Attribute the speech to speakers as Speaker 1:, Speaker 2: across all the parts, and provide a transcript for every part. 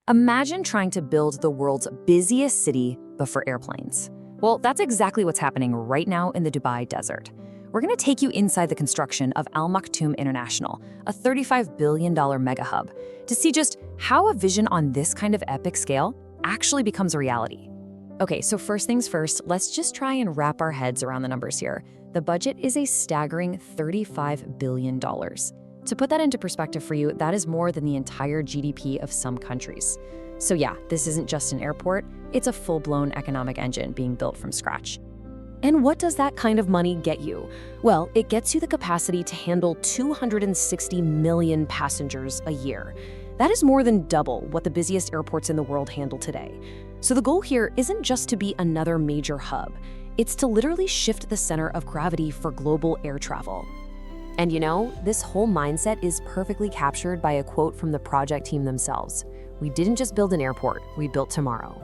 Speaker 1: Imagine trying to build the world's busiest city, but for airplanes. Well, that's exactly what's happening right now in the Dubai desert. We're going to take you inside the construction of Al Maktoum International, a $35 billion mega hub, to see just how a vision on this kind of epic scale actually becomes a reality. Okay, so first things first, let's just try and wrap our heads around the numbers here. The budget is a staggering $35 billion. To put that into perspective for you, that is more than the entire GDP of some countries. So yeah, this isn't just an airport, it's a full-blown economic engine being built from scratch. And what does that kind of money get you? Well, it gets you the capacity to handle 260 million passengers a year. That is more than double what the busiest airports in the world handle today. So the goal here isn't just to be another major hub, it's to literally shift the center of gravity for global air travel. And you know, this whole mindset is perfectly captured by a quote from the project team themselves. "We didn't just build an airport, we built tomorrow."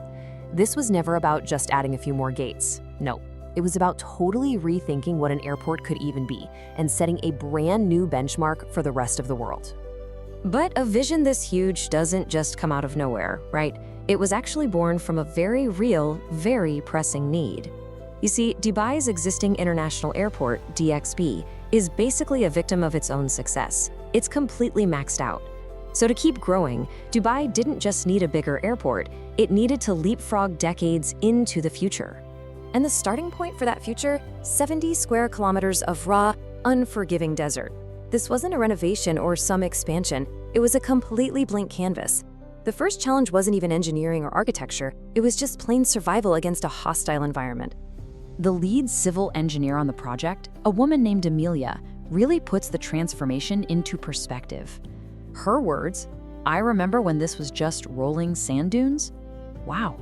Speaker 1: This was never about just adding a few more gates. No, it was about totally rethinking what an airport could even be and setting a brand new benchmark for the rest of the world. But a vision this huge doesn't just come out of nowhere, right? It was actually born from a very real, very pressing need. You see, Dubai's existing international airport, DXB, is basically a victim of its own success. It's completely maxed out. So to keep growing, Dubai didn't just need a bigger airport, it needed to leapfrog decades into the future. And the starting point for that future, 70 square kilometers of raw, unforgiving desert. This wasn't a renovation or some expansion, it was a completely blank canvas. The first challenge wasn't even engineering or architecture, it was just plain survival against a hostile environment. The lead civil engineer on the project, a woman named Amelia, really puts the transformation into perspective. Her words, "I remember when this was just rolling sand dunes." Wow.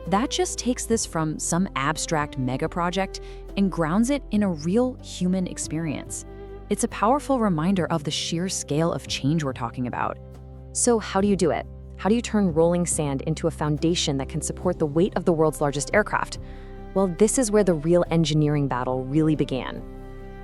Speaker 1: That just takes this from some abstract mega project and grounds it in a real human experience. It's a powerful reminder of the sheer scale of change we're talking about. So how do you do it? How do you turn rolling sand into a foundation that can support the weight of the world's largest aircraft? Well, this is where the real engineering battle really began.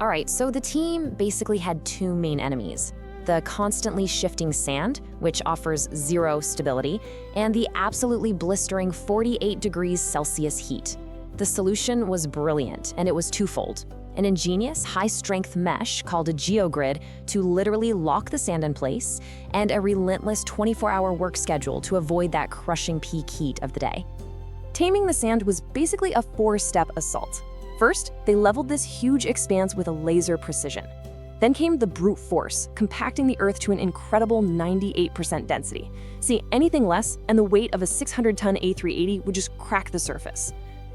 Speaker 1: All right, so the team basically had two main enemies: the constantly shifting sand, which offers zero stability, and the absolutely blistering 48 degrees Celsius heat. The solution was brilliant, and it was twofold: an ingenious high-strength mesh called a geogrid to literally lock the sand in place, and a relentless 24-hour work schedule to avoid that crushing peak heat of the day. Taming the sand was basically a four-step assault. First, they leveled this huge expanse with a laser precision. Then came the brute force, compacting the Earth to an incredible 98% density. See, anything less, and the weight of a 600-ton A380 would just crack the surface.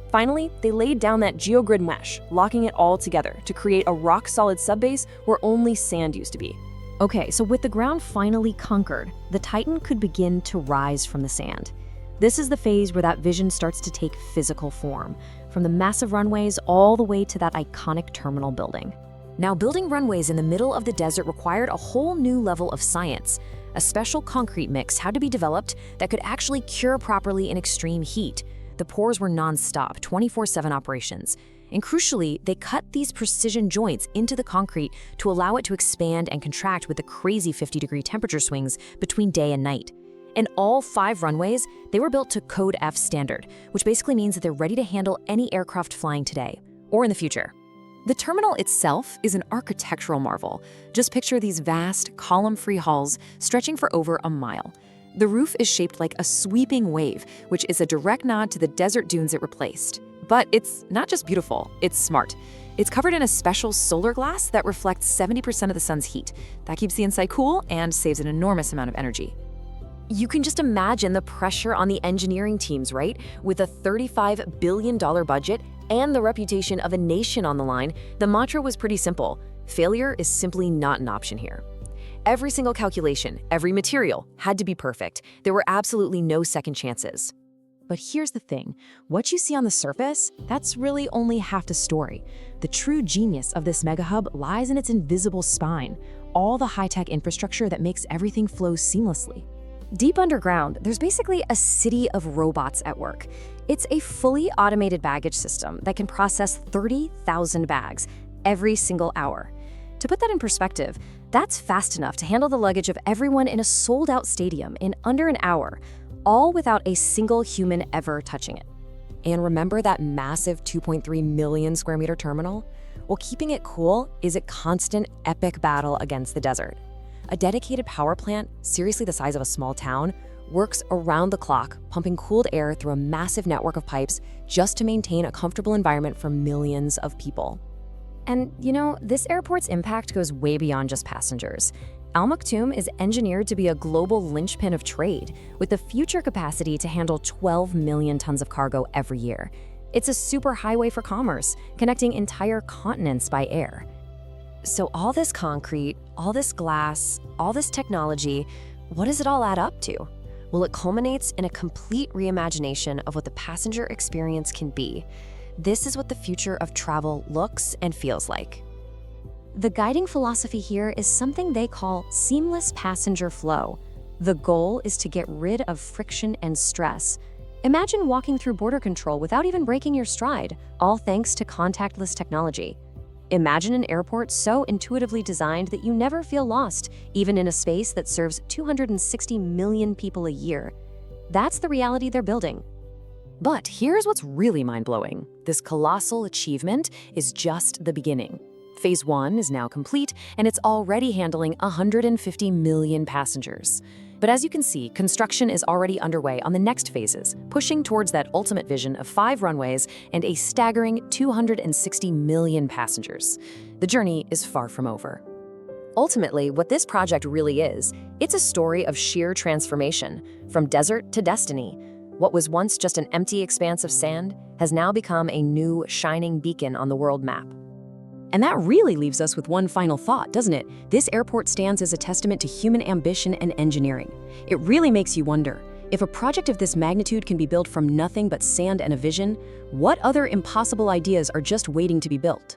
Speaker 1: Finally, they laid down that geogrid mesh, locking it all together to create a rock-solid subbase where only sand used to be. Okay, so with the ground finally conquered, the Titan could begin to rise from the sand. This is the phase where that vision starts to take physical form, from the massive runways all the way to that iconic terminal building. Now, building runways in the middle of the desert required a whole new level of science. A special concrete mix had to be developed that could actually cure properly in extreme heat. The pours were non-stop, 24/7 operations. And crucially, they cut these precision joints into the concrete to allow it to expand and contract with the crazy 50-degree temperature swings between day and night. And all 5 runways, they were built to Code F standard, which basically means that they're ready to handle any aircraft flying today or in the future. The terminal itself is an architectural marvel. Just picture these vast, column-free halls stretching for over a mile. The roof is shaped like a sweeping wave, which is a direct nod to the desert dunes it replaced. But it's not just beautiful, it's smart. It's covered in a special solar glass that reflects 70% of the sun's heat. That keeps the inside cool and saves an enormous amount of energy. You can just imagine the pressure on the engineering teams, right? With a $35 billion budget and the reputation of a nation on the line, the mantra was pretty simple: failure is simply not an option here. Every single calculation, every material had to be perfect. There were absolutely no second chances. But here's the thing, what you see on the surface, that's really only half the story. The true genius of this mega hub lies in its invisible spine, all the high-tech infrastructure that makes everything flow seamlessly. Deep underground, there's basically a city of robots at work. It's a fully automated baggage system that can process 30,000 bags every single hour. To put that in perspective,
Speaker 2: That's fast enough to handle the luggage of everyone in a sold-out stadium in under an hour, all without a single human ever touching it.
Speaker 1: And remember that massive 2.3 million square meter terminal? Well, keeping it cool is a constant epic battle against the desert. A dedicated power plant, seriously the size of a small town, works around the clock, pumping cooled air through a massive network of pipes just to maintain a comfortable environment for millions of people.
Speaker 2: And, this airport's impact goes way beyond just passengers. Al Maktoum is engineered to be a global linchpin of trade, with the future capacity to handle 12 million tons of cargo every year. It's a superhighway for commerce, connecting entire continents by air. So all this concrete, all this glass, all this technology, what does it all add up to? Well, it culminates in a complete reimagination of what the passenger experience can be. This is what the future of travel looks and feels like. The guiding philosophy here is something they call seamless passenger flow. The goal is to get rid of friction and stress. Imagine walking through border control without even breaking your stride, all thanks to contactless technology. Imagine an airport so intuitively designed that you never feel lost, even in a space that serves 260 million people a year. That's the reality they're building.
Speaker 1: But here's what's really mind-blowing. This colossal achievement is just the beginning. Phase 1 is now complete, and it's already handling 150 million passengers. But as you can see, construction is already underway on the next phases, pushing towards that ultimate vision of 5 runways and a staggering 260 million passengers. The journey is far from over. Ultimately, what this project really is, it's a story of sheer transformation, from desert to destiny. What was once just an empty expanse of sand has now become a new, shining beacon on the world map. And that really leaves us with one final thought, doesn't it? This airport stands as a testament to human ambition and engineering. It really makes you wonder, if a project of this magnitude can be built from nothing but sand and a vision, what other impossible ideas are just waiting to be built?